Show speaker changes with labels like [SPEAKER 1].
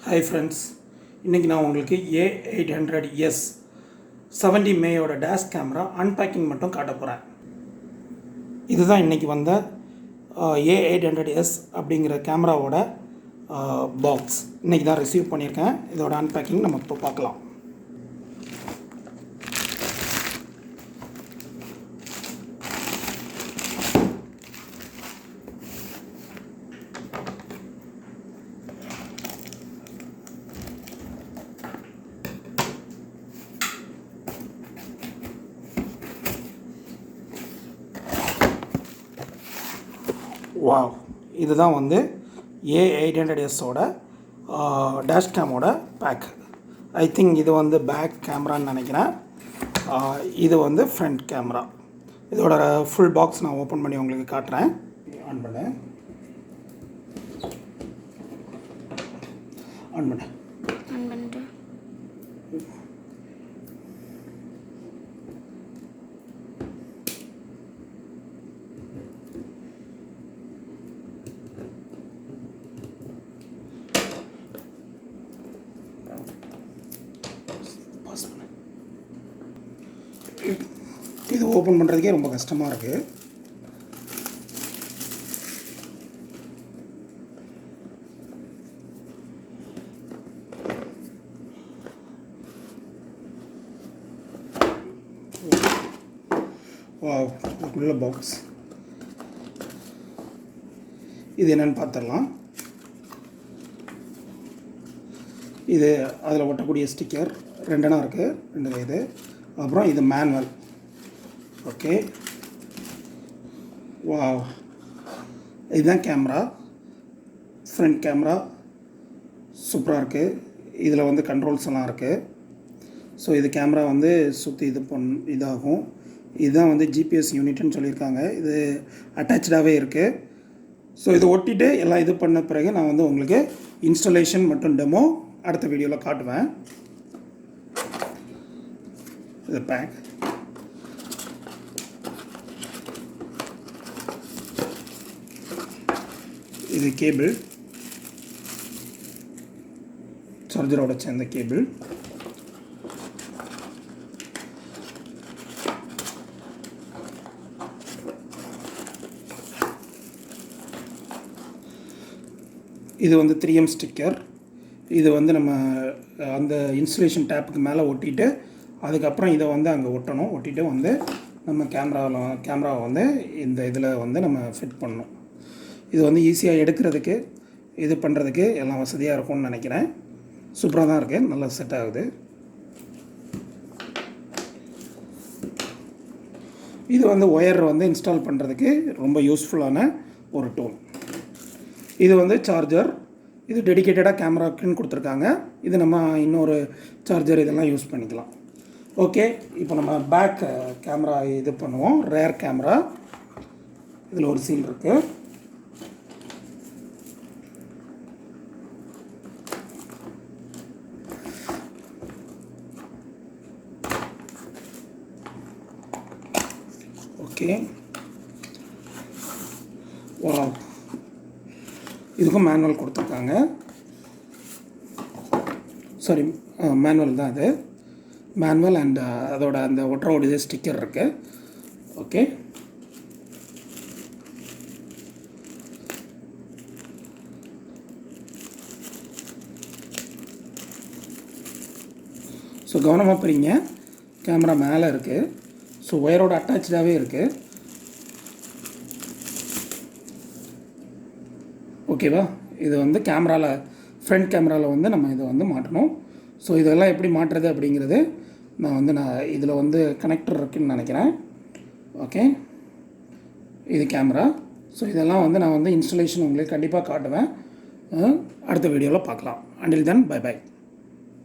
[SPEAKER 1] Hi friends, இன்னைக்கு நான் உங்களுக்கு A800s 70mai ஓட dash camera unpacking மட்டும் காட்ட போறேன். இதுதான் இன்னைக்கு வந்த A800s அப்படிங்கிற கேமராவோட பாக்ஸ். இன்னைக்கு தான் ரிசீவ் பண்ணியிருக்கேன். இதோட unpacking நம்ம இப்போ பார்க்கலாம். வாவ், இதுதான் வந்து A800s ஓட டேஷ்கேமோட பேக். ஐ திங்க் இது வந்து பேக் கேமரான்னு நினைக்கிறேன். இது வந்து ஃப்ரண்ட் கேமரா. இதோட ஃபுல் பாக்ஸ் நான் ஓப்பன் பண்ணி உங்களுக்கு காட்டுறேன். ஆன் பண்ணு. இது ஓப்பன் பண்ணுறதுக்கே ரொம்ப கஷ்டமாக இருக்குது. உள்ள பாக்ஸ் இது என்னன்னு பார்த்துடலாம். இது அதில் ஒட்டக்கூடிய ஸ்டிக்கர் ரெண்டெண்ணா இருக்குது, ரெண்டு இது. அப்புறம் இது மேனுவல். ஓகே, வாவ், இதுதான் கேமரா, ஃப்ரண்ட் கேமரா. சூப்பராக இருக்குது. இதில் வந்து கண்ட்ரோல்ஸ் எல்லாம் இருக்குது. ஸோ இது கேமரா வந்து சுற்றி இதாகும். இதுதான் வந்து ஜிபிஎஸ் யூனிட்னு சொல்லியிருக்காங்க. இது அட்டாச்சாகவே இருக்குது. ஸோ இது ஒட்டிட்டு எல்லாம் இது பண்ண பிறகு நான் வந்து உங்களுக்கு இன்ஸ்டாலேஷன் மற்றும் டெமோ அடுத்த வீடியோவில் காட்டுவேன். இது பேக். இது கேபிள், சார்ஜரோட சேர்ந்த கேபிள். இது வந்து 3M ஸ்டிக்கர். இது வந்து நம்ம அந்த இன்ஸ்டலேஷன் டேப்புக்கு மேலே ஒட்டிட்டு அதுக்கப்புறம் இதை வந்து அங்கே ஒட்டணும். ஒட்டிட்டு வந்து நம்ம கேமராவை வந்து இந்த இதில் வந்து நம்ம ஃபிட் பண்ணணும். இது வந்து ஈஸியாக எடுக்கிறதுக்கு இது பண்ணுறதுக்கு எல்லாம் வசதியாக இருக்கும்னு நினைக்கிறேன். சூப்பராக தான் இருக்குது, நல்லா செட் ஆகுது. இது வந்து ஒயர் வந்து இன்ஸ்டால் பண்ணுறதுக்கு ரொம்ப யூஸ்ஃபுல்லான ஒரு டூல். இது வந்து சார்ஜர். இது டெடிக்கேட்டடாக கேமராக்குன்னு கொடுத்துருக்காங்க. இது நம்ம இன்னொரு சார்ஜர் இதெல்லாம் யூஸ் பண்ணிக்கலாம். ஓகே, இப்போ நம்ம பேக் கேமரா இது பண்ணுவோம். Rare camera. இதில் ஒரு சீல் இருக்குது. ஓகே, வாவ், இதுக்கும் மேனுவல் கொடுத்துருக்காங்க. சாரி, மேனுவல் தான் அது. மேனுவல் அண்ட் அதோட அந்த ஒட்டரோட ஸ்டிக்கர் இருக்குது. ஓகே, ஸோ கவனமாக போகிறீங்க. கேமரா மேலே இருக்குது. ஸோ ஒயரோட அட்டாச்சாகவே இருக்குது. ஓகேவா? இது வந்து கேமராவில் ஃப்ரண்ட் கேமராவில் வந்து நம்ம இதை வந்து மாட்டணும். ஸோ இதெல்லாம் எப்படி மாட்டுறது அப்படிங்கிறது நான் இதில் வந்து கனெக்டர் இருக்குதுன்னு நினைக்கிறேன். ஓகே, இது கேமரா. ஸோ இதெல்லாம் வந்து நான் வந்து இன்ஸ்டலேஷன் உங்களுக்கு கண்டிப்பாக காட்டுவேன். அடுத்த வீடியோவில் பார்க்கலாம். Until then, bye by.